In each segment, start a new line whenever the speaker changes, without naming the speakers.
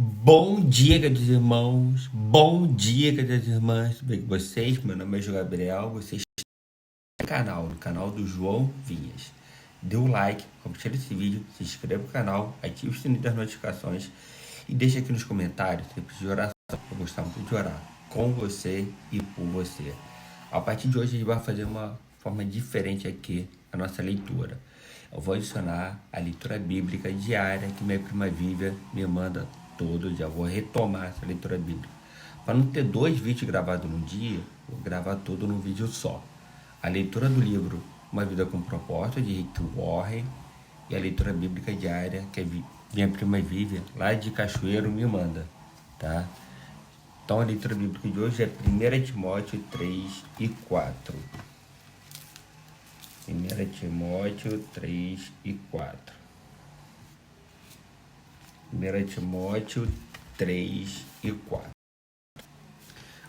Bom dia, queridos irmãos. Bom dia, queridas irmãs. Tudo bem com vocês? Meu nome é João Gabriel. Vocês estão no canal do João Vinhas. Dê um like, compartilhe esse vídeo, se inscreva no canal, ative o sininho das notificações e deixe aqui nos comentários se precisa de oração. Eu gostar muito de orar com você e por você. A partir de hoje a gente vai fazer uma forma diferente aqui a nossa leitura. Eu vou adicionar a leitura bíblica diária que minha prima Vivian me manda todo dia. Eu vou retomar essa leitura bíblica. Para não ter dois vídeos gravados num dia, vou gravar tudo num vídeo só. A leitura do livro Uma Vida com Propósito, de Rick Warren, e a leitura bíblica diária que minha prima Vivian, lá de Cachoeiro, me manda. Tá? Então a leitura bíblica de hoje é 1 Timóteo 3 e 4. 1 Timóteo 3 e 4. 1 Timóteo 3 e 4.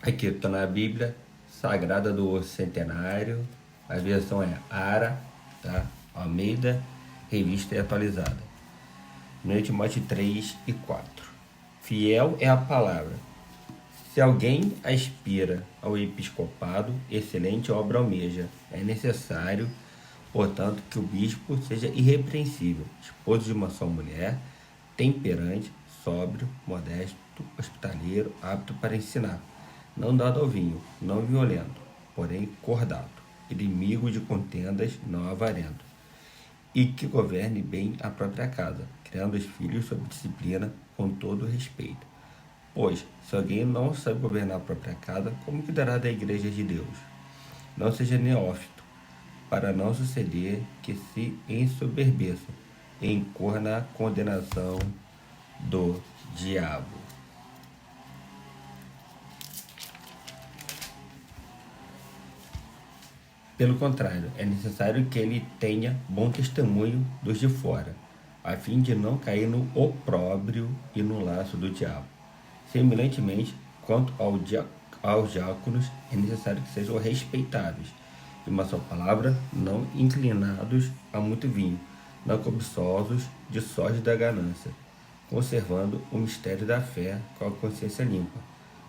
Aqui eu estou na Bíblia Sagrada do Centenário. A versão é ARA, tá? Almeida, revista e atualizada. 1 Timóteo 3 e 4. Fiel é a palavra. Se alguém aspira ao episcopado, excelente obra almeja. É necessário, portanto, que o bispo seja irrepreensível, esposo de uma só mulher, temperante, sóbrio, modesto, hospitaleiro, apto para ensinar, não dado ao vinho, não violento, porém cordato, inimigo de contendas, não avarento, e que governe bem a própria casa, criando os filhos sob disciplina com todo respeito. Pois, se alguém não sabe governar a própria casa, como cuidará da igreja de Deus? Não seja neófito, para não suceder que se ensoberbeça e incorra na condenação do diabo. Pelo contrário, é necessário que ele tenha bom testemunho dos de fora, a fim de não cair no opróbrio e no laço do diabo. Semelhantemente, quanto aos diáconos, é necessário que sejam respeitáveis, de uma só palavra, não inclinados a muito vinho, não cobiçosos de sós da ganância, conservando o mistério da fé com a consciência limpa.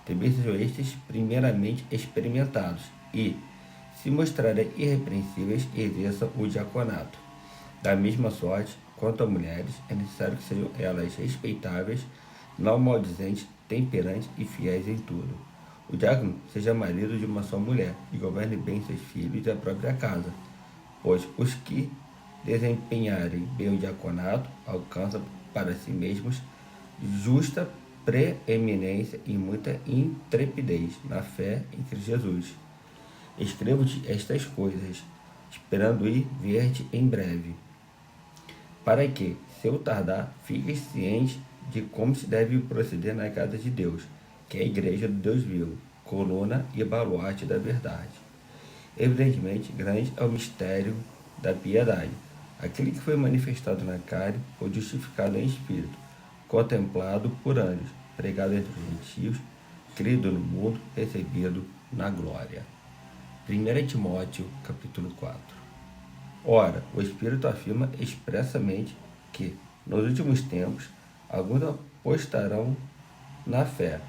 Também sejam estes primeiramente experimentados e, se mostrarem irrepreensíveis, exerçam o diaconato. Da mesma sorte, quanto a mulheres, é necessário que sejam elas respeitáveis, não maldizentes, temperantes e fiéis em tudo. O diácono seja marido de uma só mulher e governe bem seus filhos e a própria casa, pois os que desempenharem bem o diaconato alcançam para si mesmos justa preeminência e muita intrepidez na fé em Cristo Jesus. Escrevo-te estas coisas, esperando ir ver-te em breve, para que, se eu tardar, fiques ciente de como se deve proceder na casa de Deus, que é a igreja do Deus vivo, coluna e baluarte da verdade. Evidentemente, grande é o mistério da piedade. Aquele que foi manifestado na carne foi justificado em espírito, contemplado por anjos, pregado entre os gentios, crido no mundo, recebido na glória. 1 Timóteo, capítulo 4. Ora, o Espírito afirma expressamente que, nos últimos tempos, alguns apostatarão da fé,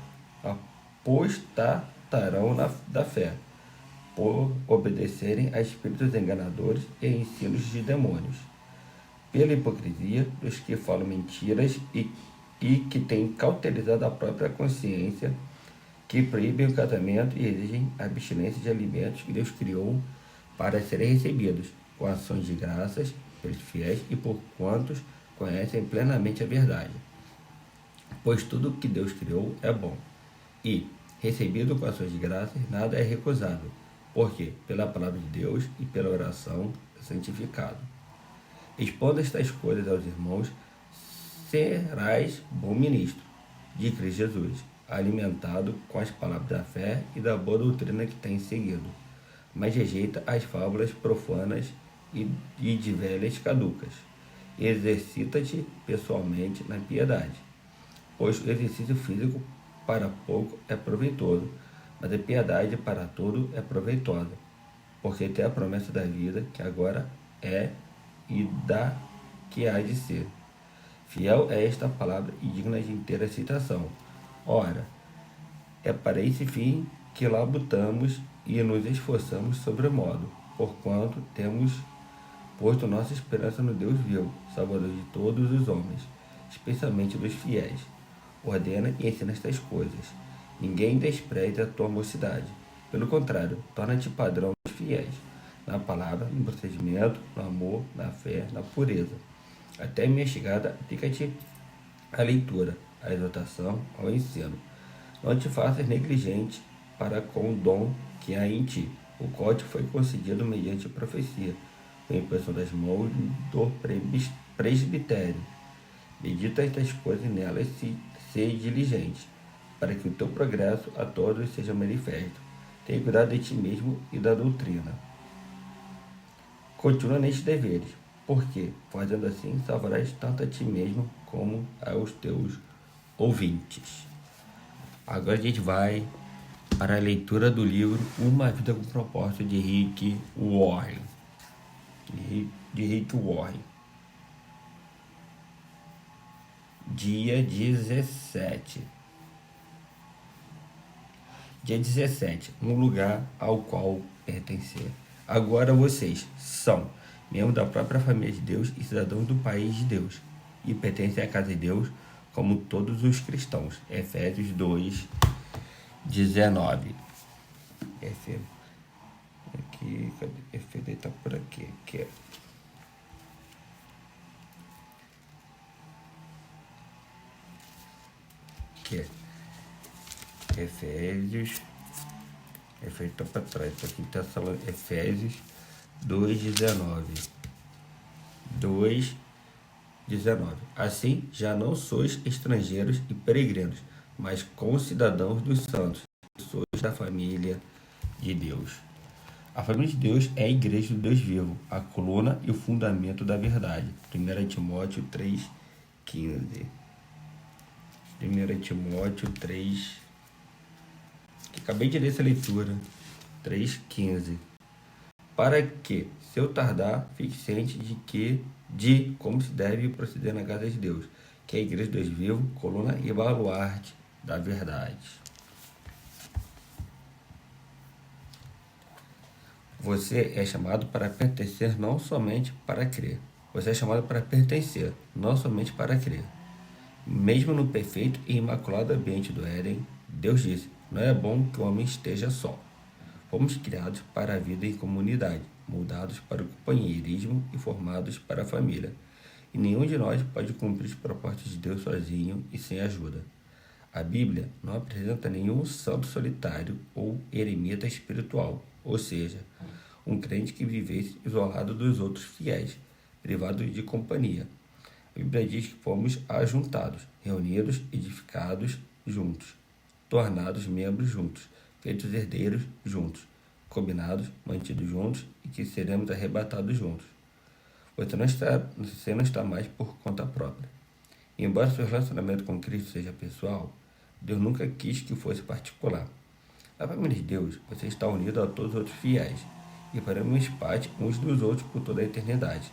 por obedecerem a espíritos enganadores e ensinos de demônios, pela hipocrisia dos que falam mentiras e que têm cauterizado a própria consciência, que proíbem o casamento e exigem a abstinência de alimentos que Deus criou para serem recebidos, com ações de graças pelos fiéis e por quantos conhecem plenamente a verdade. Pois tudo o que Deus criou é bom, e, recebido com ações de graças, nada é recusado, porque, pela palavra de Deus e pela oração, é santificado. Expondo estas coisas aos irmãos, serás bom ministro de Cristo Jesus, alimentado com as palavras da fé e da boa doutrina que tens seguido, mas rejeita as fábulas profanas e de velhas caducas. Exercita-te pessoalmente na piedade, pois o exercício físico para pouco é proveitoso, mas a piedade para tudo é proveitosa, porque tem a promessa da vida que agora é e da que há de ser. Fiel é esta palavra e digna de inteira citação. Ora, é para esse fim que labutamos e nos esforçamos sobremodo, porquanto temos posto nossa esperança no Deus vivo, Salvador de todos os homens, especialmente dos fiéis. Ordena e ensina estas coisas. Ninguém despreze a tua mocidade. Pelo contrário, torna-te padrão dos fiéis, na palavra, no procedimento, no amor, na fé, na pureza. Até minha chegada, aplica-te à leitura, à exortação, ao ensino. Não te faças negligente para com o dom que há em ti, o qual te foi concedido mediante a profecia, com a impressão das mãos do presbitério. Medita estas coisas e nelas se diligente, para que o teu progresso a todos seja manifesto. Tenha cuidado de ti mesmo e da doutrina. Continua nestes deveres, porque, fazendo assim, salvarás tanto a ti mesmo como aos teus ouvintes. Agora a gente vai para a leitura do livro Uma Vida com Propósito, de Rick Warren. De Rick Warren. Dia 17. Dia 17. Um lugar ao qual pertencer. Agora vocês são membros da própria família de Deus e cidadãos do país de Deus, e pertencem à casa de Deus como todos os cristãos. Efésios 2, 19. Aqui, cadê? Efésios está por aqui. Aqui. Aqui. Efésios está para trás. Aqui está falando Efésios 2:19. 2:19. Assim, já não sois estrangeiros e peregrinos, mas concidadãos dos santos, sois da família de Deus. A família de Deus é a igreja do Deus vivo, a coluna e o fundamento da verdade. 1 Timóteo 3:15. 1 Timóteo 3. Acabei de ler essa leitura. 3:15. Para que, se eu tardar, fique ciente de como se deve proceder na casa de Deus, que é a igreja do Deus vivo, coluna e baluarte da verdade. Você é chamado para pertencer, não somente para crer. Você é chamado para pertencer, não somente para crer. Mesmo no perfeito e imaculado ambiente do Éden, Deus disse: não é bom que o homem esteja só. Fomos criados para a vida em comunidade, moldados para o companheirismo e formados para a família. E nenhum de nós pode cumprir os propósitos de Deus sozinho e sem ajuda. A Bíblia não apresenta nenhum santo solitário ou eremita espiritual, ou seja, um crente que vivesse isolado dos outros fiéis, privado de companhia. A Bíblia diz que fomos ajuntados, reunidos, edificados juntos, tornados membros juntos, feitos herdeiros juntos, combinados, mantidos juntos e que seremos arrebatados juntos. Você não está mais por conta própria. Embora seu relacionamento com Cristo seja pessoal, Deus nunca quis que fosse particular. Na família de Deus, você está unido a todos os outros fiéis e faremos parte uns dos outros por toda a eternidade.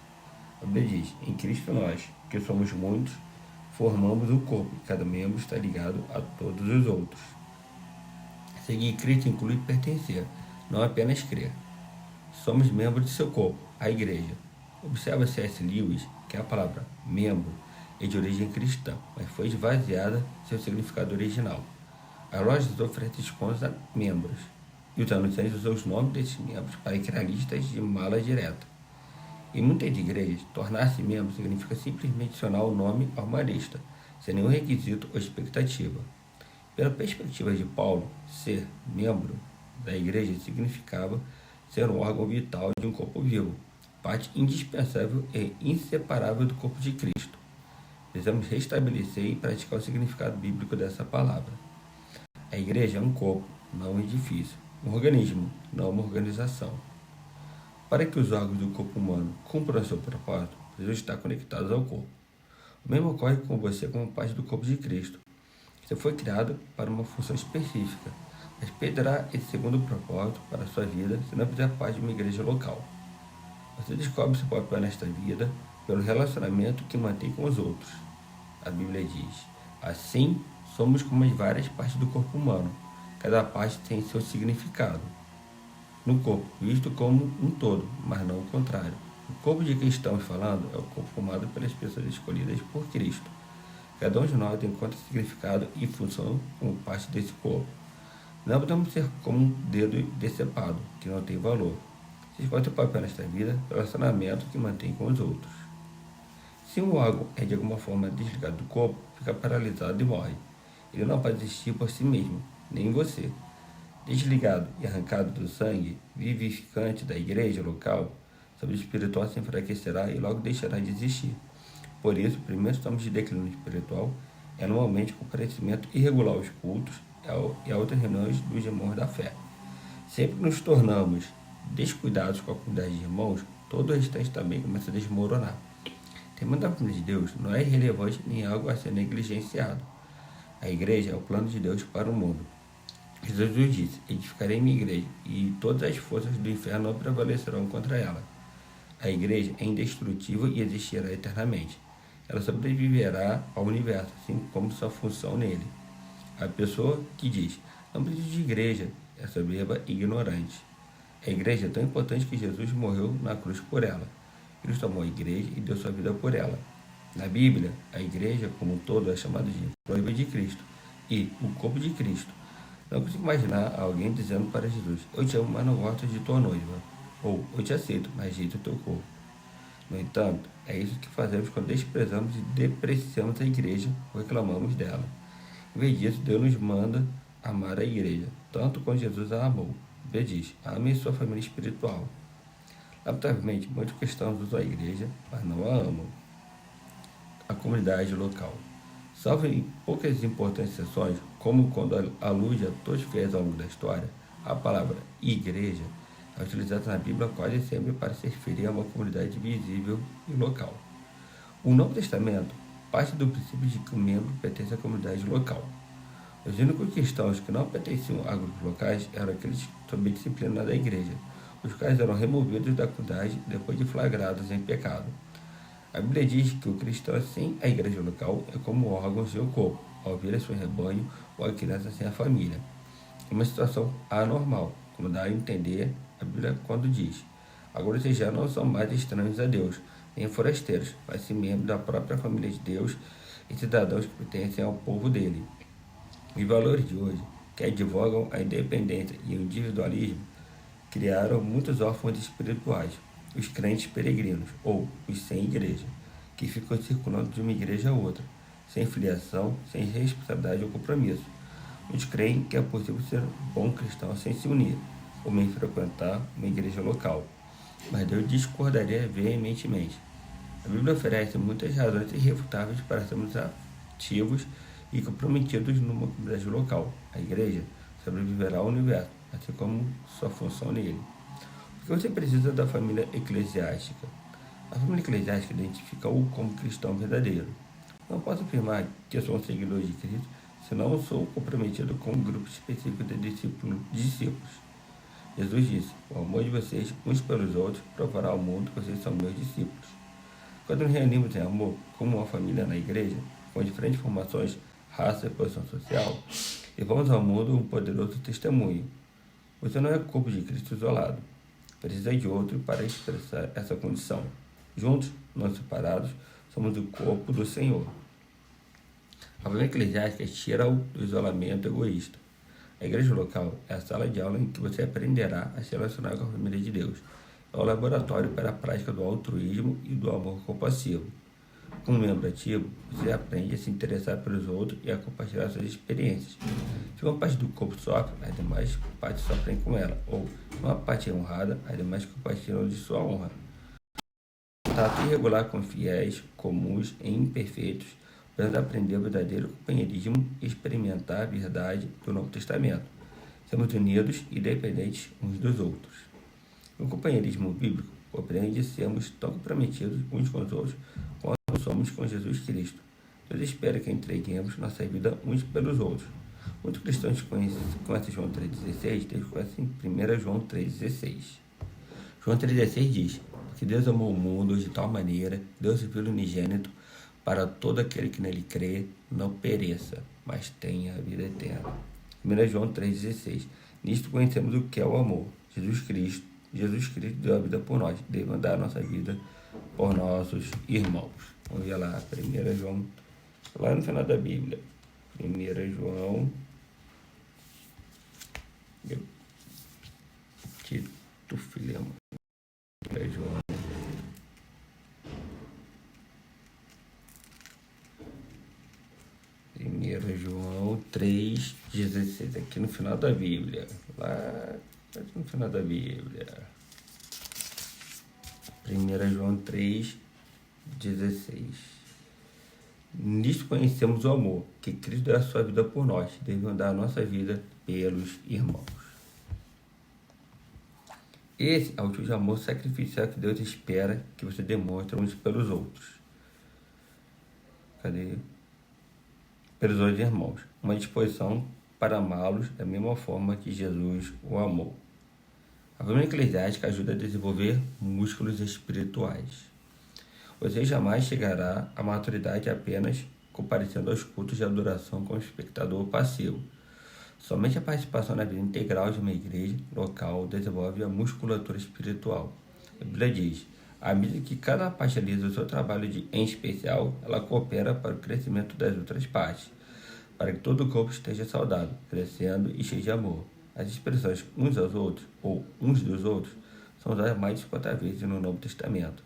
A Bíblia diz: em Cristo nós, que somos muitos, formamos um corpo e cada membro está ligado a todos os outros. Seguir Cristo inclui pertencer, não apenas crer. Somos membros de seu corpo, a igreja. Observa C.S. Lewis que a palavra membro é de origem cristã, mas foi esvaziada seu significado original. As lojas oferecem descontos a membros, e os anunciantes usam os nomes desses membros para criar listas de mala direta. Em muitas igrejas, tornar-se membro significa simplesmente adicionar o nome a uma lista, sem nenhum requisito ou expectativa. Pela perspectiva de Paulo, ser membro da igreja significava ser um órgão vital de um corpo vivo, parte indispensável e inseparável do corpo de Cristo. Precisamos restabelecer e praticar o significado bíblico dessa palavra. A igreja é um corpo, não um edifício, um organismo, não uma organização. Para que os órgãos do corpo humano cumpram seu propósito, precisam estar conectados ao corpo. O mesmo ocorre com você como parte do corpo de Cristo. Você foi criado para uma função específica, mas perderá esse segundo propósito para a sua vida se não fizer parte de uma igreja local. Você descobre seu papel nesta vida pelo relacionamento que mantém com os outros. A Bíblia diz: assim, somos como as várias partes do corpo humano. Cada parte tem seu significado no corpo, visto como um todo, mas não o contrário. O corpo de quem estamos falando é o corpo formado pelas pessoas escolhidas por Cristo. Cada um de nós encontra significado e função como parte desse corpo. Não podemos ser como um dedo decepado, que não tem valor. Se escolhe o papel nesta vida, relacionamento que mantém com os outros. Se um órgão é de alguma forma desligado do corpo, fica paralisado e morre. Ele não pode existir por si mesmo, nem você. Desligado e arrancado do sangue vivificante da igreja local, seu espiritual se enfraquecerá e logo deixará de existir. Por isso, o primeiro sintomas de declínio espiritual é normalmente o comparecimento irregular aos cultos e a outras reuniões dos irmãos da fé. Sempre que nos tornamos descuidados com a comunidade de irmãos, todo o restante também começa a desmoronar. O tema da família de Deus não é irrelevante nem algo a ser negligenciado. A igreja é o plano de Deus para o mundo. Jesus disse: edificarei minha igreja, e todas as forças do inferno não prevalecerão contra ela. A igreja é indestrutível e existirá eternamente. Ela sobreviverá ao universo, assim como sua função nele. A pessoa que diz: não preciso de igreja, é soberba e ignorante. A igreja é tão importante que Jesus morreu na cruz por ela. Cristo amou a igreja e deu sua vida por ela. Na Bíblia, a igreja como um todo é chamada de noiva de Cristo e o corpo de Cristo. Não consigo imaginar alguém dizendo para Jesus: eu te amo, mas não gosto de tua noiva. Ou, eu te aceito, mas rejeito o teu corpo. No entanto, é isso que fazemos quando desprezamos e depreciamos a igreja ou reclamamos dela. Em vez disso, Deus nos manda amar a igreja, tanto quanto Jesus a amou. Ele diz: ame sua família espiritual. Lamentavelmente, muitos cristãos usam a igreja, mas não a amam. A comunidade local. Salvo em poucas importantes exceções, como quando alude a todos os fiéis ao longo da história, a palavra igreja é utilizada na Bíblia quase sempre para se referir a uma comunidade visível e local. O Novo Testamento parte do princípio de que o membro pertence à comunidade local. Os únicos cristãos que não pertenciam a grupos locais eram aqueles sob a disciplina da igreja, os quais eram removidos da comunidade depois de flagrados em pecado. A Bíblia diz que o cristão sem a igreja local é como órgãos de um corpo, a ovelha sem rebanho ou a criança sem a família. É uma situação anormal, como dá a entender a Bíblia quando diz: agora vocês já não são mais estranhos a Deus, nem forasteiros, mas sim membros da própria família de Deus e cidadãos que pertencem ao povo dele. Os valores de hoje, que advogam a independência e o individualismo, criaram muitos órfãos espirituais, os crentes peregrinos, ou os sem igreja, que ficam circulando de uma igreja a outra, sem filiação, sem responsabilidade ou compromisso. Muitos creem que é possível ser um bom cristão sem se unir, ou mesmo frequentar uma igreja local, mas Deus discordaria veementemente. A Bíblia oferece muitas razões irrefutáveis para sermos ativos e comprometidos numa comunidade local. A igreja sobreviverá ao universo, assim como sua função nele. Porque você precisa da família eclesiástica. A família eclesiástica identifica-o como cristão verdadeiro. Não posso afirmar que sou um seguidor de Cristo se não sou comprometido com um grupo específico de discípulos. Jesus disse: o amor de vocês uns pelos outros provará ao mundo que vocês são meus discípulos. Quando nos reunimos em amor, como uma família na igreja, com diferentes formações, raça e posição social, e vamos ao mundo um poderoso testemunho. Você não é corpo de Cristo isolado. Precisa de outro para expressar essa condição. Juntos, não separados, somos o corpo do Senhor. A família eclesiástica tira-o do isolamento egoísta. A igreja local é a sala de aula em que você aprenderá a se relacionar com a família de Deus. É o laboratório para a prática do altruísmo e do amor compassivo. Como membro ativo, você aprende a se interessar pelos outros e a compartilhar suas experiências. Se uma parte do corpo sofre, as demais partes sofrem com ela. Ou, se uma parte é honrada, as demais compartilham de sua honra. Contato irregular com fiéis, comuns e imperfeitos, para aprender o verdadeiro companheirismo e experimentar a verdade do Novo Testamento. Somos unidos e dependentes uns dos outros. No companheirismo bíblico, compreende sermos tão comprometidos uns com os outros quanto somos com Jesus Cristo. Deus espera que entreguemos nossa vida uns pelos outros. Muitos cristãos conhecem João 3,16, eles conhecem 1 João 3,16. João 3,16 diz: porque Deus amou o mundo de tal maneira, Deus seu Filho unigênito, para todo aquele que nele crê, não pereça, mas tenha a vida eterna. 1 João 3,16. Nisto conhecemos o que é o amor. Jesus Cristo deu a vida por nós, deve dar a nossa vida por nossos irmãos. Vamos ver lá, 1 João, lá no final da Bíblia. 1 João, Tito Filemon. 1 João. João 3,16, aqui no final da Bíblia. Lá no final da Bíblia. 1 João 3,16. Nisto conhecemos o amor, que Cristo deu a sua vida por nós, devemos dar a nossa vida pelos irmãos. Esse é o tipo de amor sacrificial que Deus espera que você demonstre uns pelos outros. Cadê? Pelos outros irmãos. Uma disposição para amá-los da mesma forma que Jesus o amou. A família eclesiástica ajuda a desenvolver músculos espirituais. Você jamais chegará à maturidade apenas comparecendo aos cultos de adoração como espectador passivo. Somente a participação na vida integral de uma igreja local desenvolve a musculatura espiritual. A Bíblia diz: à medida que cada parte realiza o seu trabalho em especial, ela coopera para o crescimento das outras partes, para que todo o corpo esteja saudável, crescendo e cheio de amor. As expressões uns aos outros, ou uns dos outros, são usadas mais de 50 vezes no Novo Testamento.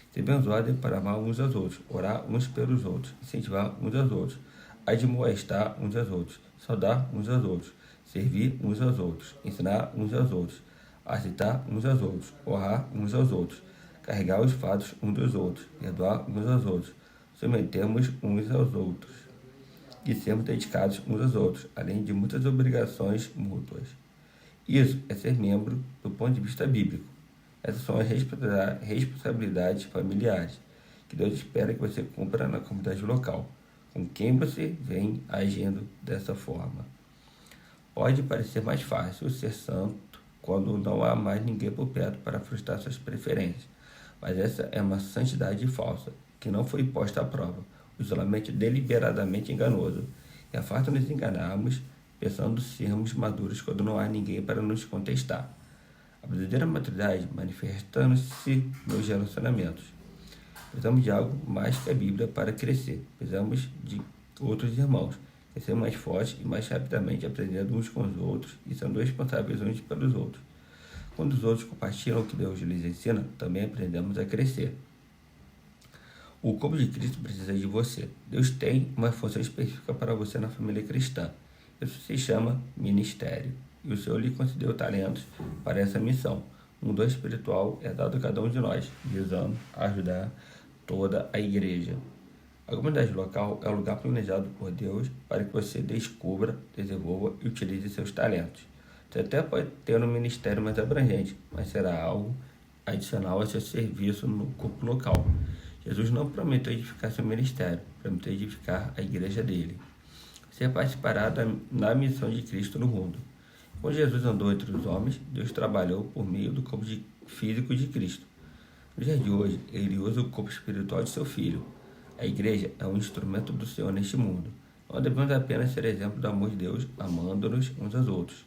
Recebemos ordem para amar uns aos outros, orar uns pelos outros, incentivar uns aos outros, admoestar uns aos outros, saudar uns aos outros, servir uns aos outros, ensinar uns aos outros, aceitar uns aos outros, honrar uns aos outros, carregar os fardos uns dos outros, perdoar uns aos outros, submetemos uns aos outros e sermos dedicados uns aos outros, além de muitas obrigações mútuas. Isso é ser membro do ponto de vista bíblico. Essas são as responsabilidades familiares que Deus espera que você cumpra na comunidade local, com quem você vem agindo dessa forma. Pode parecer mais fácil ser santo quando não há mais ninguém por perto para frustrar suas preferências, mas essa é uma santidade falsa, que não foi posta à prova. O isolamento é deliberadamente enganoso, e a farta nos enganarmos pensando sermos maduros quando não há ninguém para nos contestar. A verdadeira maturidade manifesta-se nos relacionamentos. Precisamos de algo mais que a Bíblia para crescer. Precisamos de outros irmãos, crescer mais fortes e mais rapidamente, aprendendo uns com os outros e sendo responsáveis uns pelos outros. Quando os outros compartilham o que Deus lhes ensina, também aprendemos a crescer. O corpo de Cristo precisa de você. Deus tem uma função específica para você na família cristã. Isso se chama ministério. E o Senhor lhe concedeu talentos para essa missão. Um dom espiritual é dado a cada um de nós, visando ajudar toda a igreja. A comunidade local é o lugar planejado por Deus para que você descubra, desenvolva e utilize seus talentos. Você até pode ter um ministério mais abrangente, mas será algo adicional a seu serviço no corpo local. Jesus não prometeu edificar seu ministério, prometeu edificar a igreja dele. Você participará na missão de Cristo no mundo. Quando Jesus andou entre os homens, Deus trabalhou por meio do corpo físico de Cristo. No dia de hoje, ele usa o corpo espiritual de seu Filho. A igreja é um instrumento do Senhor neste mundo. Não devemos apenas ser exemplo do amor de Deus, amando-nos uns aos outros.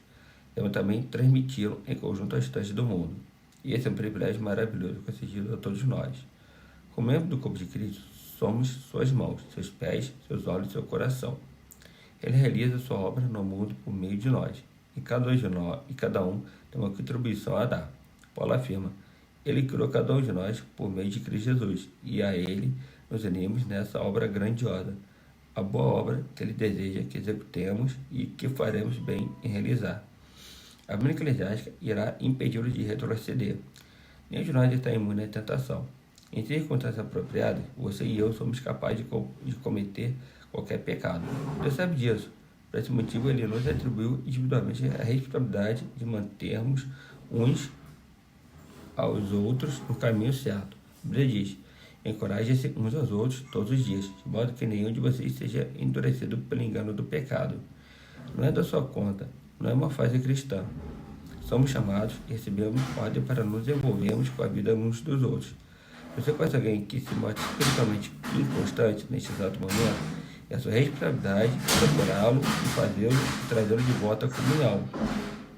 Devemos também transmiti-lo em conjunto ao restante do mundo. E esse é um privilégio maravilhoso concedido a todos nós. Como membro do corpo de Cristo, somos suas mãos, seus pés, seus olhos e seu coração. Ele realiza sua obra no mundo por meio de nós. E cada um tem uma contribuição a dar. Paulo afirma: ele criou cada um de nós por meio de Cristo Jesus, e a ele nos unimos nessa obra grandiosa, a boa obra que ele deseja que executemos e que faremos bem em realizar. A família eclesiástica irá impedi-lo de retroceder. Nenhum de nós está imune à tentação. Em circunstâncias apropriadas, você e eu somos capazes de cometer qualquer pecado. Deus sabe disso. Por esse motivo, ele nos atribuiu individualmente a responsabilidade de mantermos uns aos outros no caminho certo. A Bíblia diz: encorajem-se uns aos outros todos os dias, de modo que nenhum de vocês seja endurecido pelo engano do pecado. Não é da sua conta, não é uma fase cristã. Somos chamados e recebemos ordem para nos envolvermos com a vida uns dos outros. Se você conhece alguém que se mostra espiritualmente inconstante neste exato momento, é sua responsabilidade procurá-lo e fazê-lo e trazê-lo de volta à comunhão.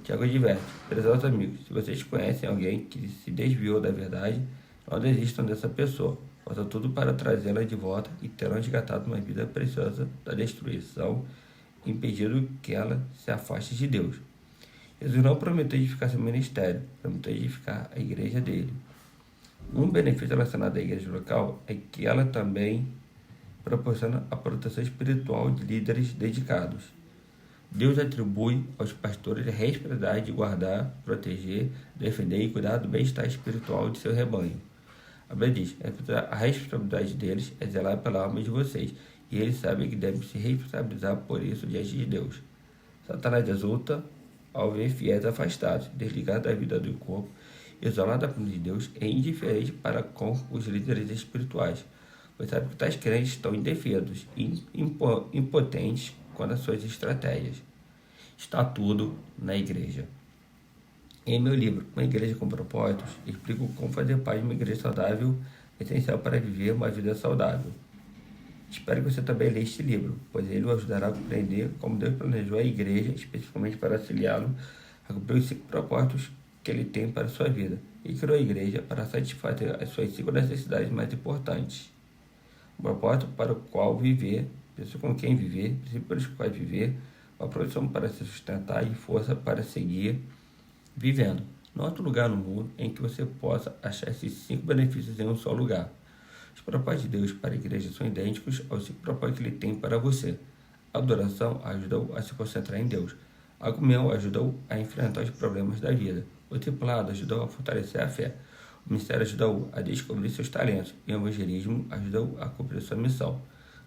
Tiago adverte: prezados amigos, se vocês conhecem alguém que se desviou da verdade, não desistam dessa pessoa. Façam tudo para trazê-la de volta e terão resgatado uma vida preciosa da destruição, impedindo que ela se afaste de Deus. Jesus não prometeu edificar seu ministério, prometeu edificar a igreja dele. Um benefício relacionado à igreja local é que ela também proporciona a proteção espiritual de líderes dedicados. Deus atribui aos pastores a responsabilidade de guardar, proteger, defender e cuidar do bem-estar espiritual de seu rebanho. A Bíblia diz: a responsabilidade deles é zelar pela alma de vocês, e eles sabem que devem se responsabilizar por isso diante de Deus. Satanás exulta ao ver fiéis afastados, desligados da vida do corpo, isolados da família de Deus e indiferentes para com os líderes espirituais, pois sabe que tais crentes estão indefesos e impotentes quanto às suas estratégias. Está tudo na igreja. Em meu livro, Uma Igreja com Propósitos, explico como fazer parte de uma igreja saudável, essencial para viver uma vida saudável. Espero que você também leia este livro, pois ele o ajudará a compreender como Deus planejou a igreja, especificamente para auxiliá-lo a cumprir os 5 propósitos que ele tem para a sua vida, e criou a igreja para satisfazer as suas 5 necessidades mais importantes. O propósito para o qual viver, pessoa com quem viver, princípios pelos quais viver, uma proteção para se sustentar e força para seguir vivendo. Não há outro lugar no mundo em que você possa achar esses 5 benefícios em um só lugar. Os propósitos de Deus para a igreja são idênticos aos 5 propósitos que ele tem para você. A adoração ajuda-o a se concentrar em Deus. A comunhão ajuda-o a enfrentar os problemas da vida. O discipulado ajuda-o a fortalecer a fé. O ministério ajuda-o a descobrir seus talentos. E o evangelismo ajuda-o a cumprir sua missão.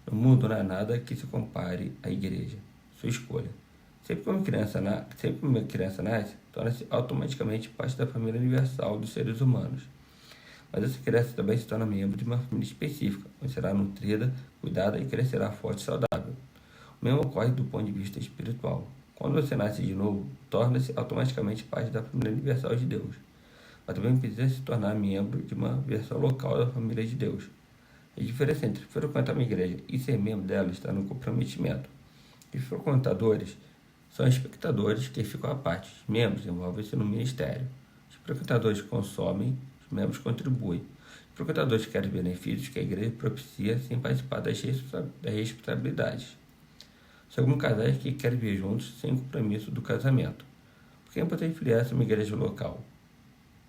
No mundo não há nada que se compare à igreja. Sua escolha. Sempre que uma criança nasce, torna-se automaticamente parte da família universal dos seres humanos. Mas essa criança também se torna membro de uma família específica, onde será nutrida, cuidada e crescerá forte e saudável. O mesmo ocorre do ponto de vista espiritual. Quando você nasce de novo, torna-se automaticamente parte da família universal de Deus. Mas também precisa se tornar membro de uma versão local da família de Deus. A diferença entre frequentar uma igreja e ser membro dela está no comprometimento. Os frequentadores são espectadores que ficam à parte. Os membros envolvem-se no ministério. Os frequentadores consomem, os membros contribuem. Os frequentadores querem benefícios que a igreja propicia sem participar das responsabilidades. São alguns casais que querem viver juntos sem compromisso do casamento. Por que é importante filiar-se a uma igreja local?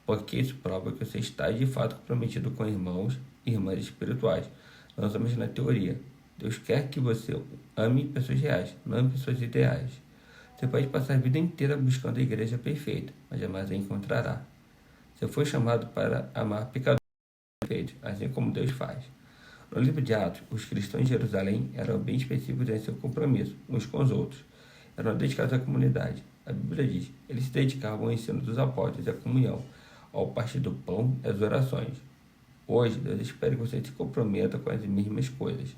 Porque isso prova que você está de fato comprometido com irmãos e irmãs espirituais, não somente na teoria. Deus quer que você ame pessoas reais, não ame pessoas ideais. Você pode passar a vida inteira buscando a igreja perfeita, mas jamais a encontrará. Você foi chamado para amar pecadores perfeitos, assim como Deus faz. No livro de Atos, os cristãos de Jerusalém eram bem específicos em seu compromisso uns com os outros. Eram dedicados à comunidade. A Bíblia diz: eles se dedicavam ao ensino dos apóstolos e à comunhão, ao partir do pão e às orações. Hoje, Deus espera que você se comprometa com as mesmas coisas.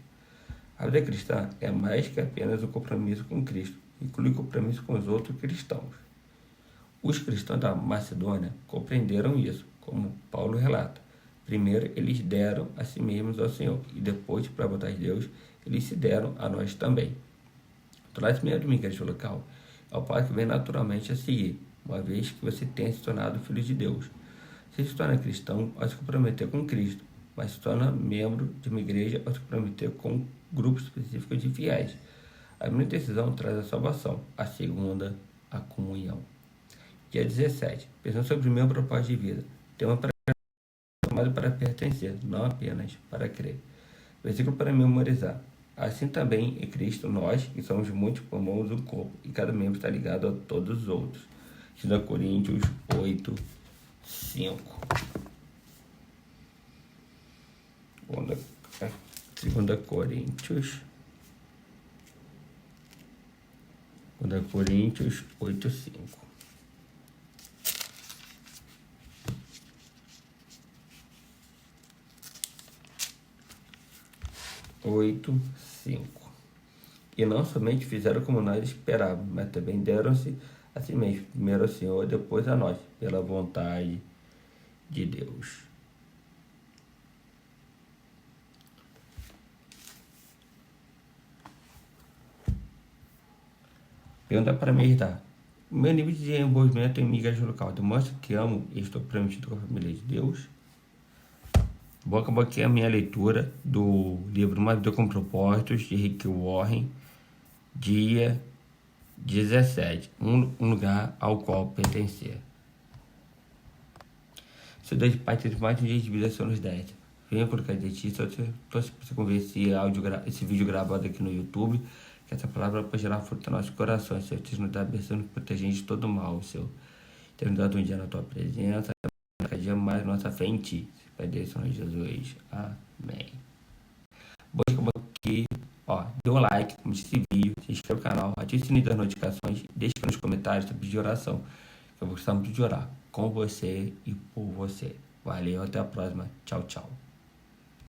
A vida cristã é mais que apenas o compromisso com Cristo, inclui compromisso com os outros cristãos. Os cristãos da Macedônia compreenderam isso, como Paulo relata. Primeiro, eles deram a si mesmos ao Senhor, e depois, para a vontade de Deus, eles se deram a nós também. O nascimento de uma igreja local é o passo que vem naturalmente a seguir, uma vez que você tenha se tornado filho de Deus. Você se torna cristão ao se comprometer com Cristo, mas se torna membro de uma igreja ao se comprometer com um grupo específico de fiéis. A primeira decisão traz a salvação, a segunda, a comunhão. Dia 17. Pensando sobre o meu propósito de vida. Tema para chamado para pertencer, não apenas para crer. Versículo para memorizar. Assim também em Cristo, nós, que somos muitos, formamos um corpo, e cada membro está ligado a todos os outros. 2 Coríntios 8, 5. 2 Coríntios 8, 5. 8, 5. E não somente fizeram como nós esperávamos, mas também deram-se a si mesmos, primeiro ao Senhor, depois a nós, pela vontade de Deus. Pergunta para me ajudar. Meu nível de desenvolvimento em igreja local demonstra que amo e estou prometido com a família de Deus. Acabou aqui a minha leitura do livro Uma Vida com Propósitos, de Rick Warren, dia 17, um lugar ao qual pertencer. Se Deus participa mais de um dia de vida, são nos 10. Venha colocar de ti, só se você conver esse vídeo gravado aqui no YouTube, que essa palavra pode gerar fruto nos nossos corações. Senhor, te nos dá a bênção de proteger de todo mal, Senhor. Ter nos dado um dia na tua presença, cada dia mais nossa fé em ti. Pai Deus, Senhor Jesus. Amém. Bom, acabou aqui. Dê um like, comente esse vídeo, se inscreva no canal, ative o sininho das notificações, deixe aqui nos comentários sobre de oração. Eu vou gostar muito de orar com você e por você. Valeu, até a próxima. Tchau, tchau.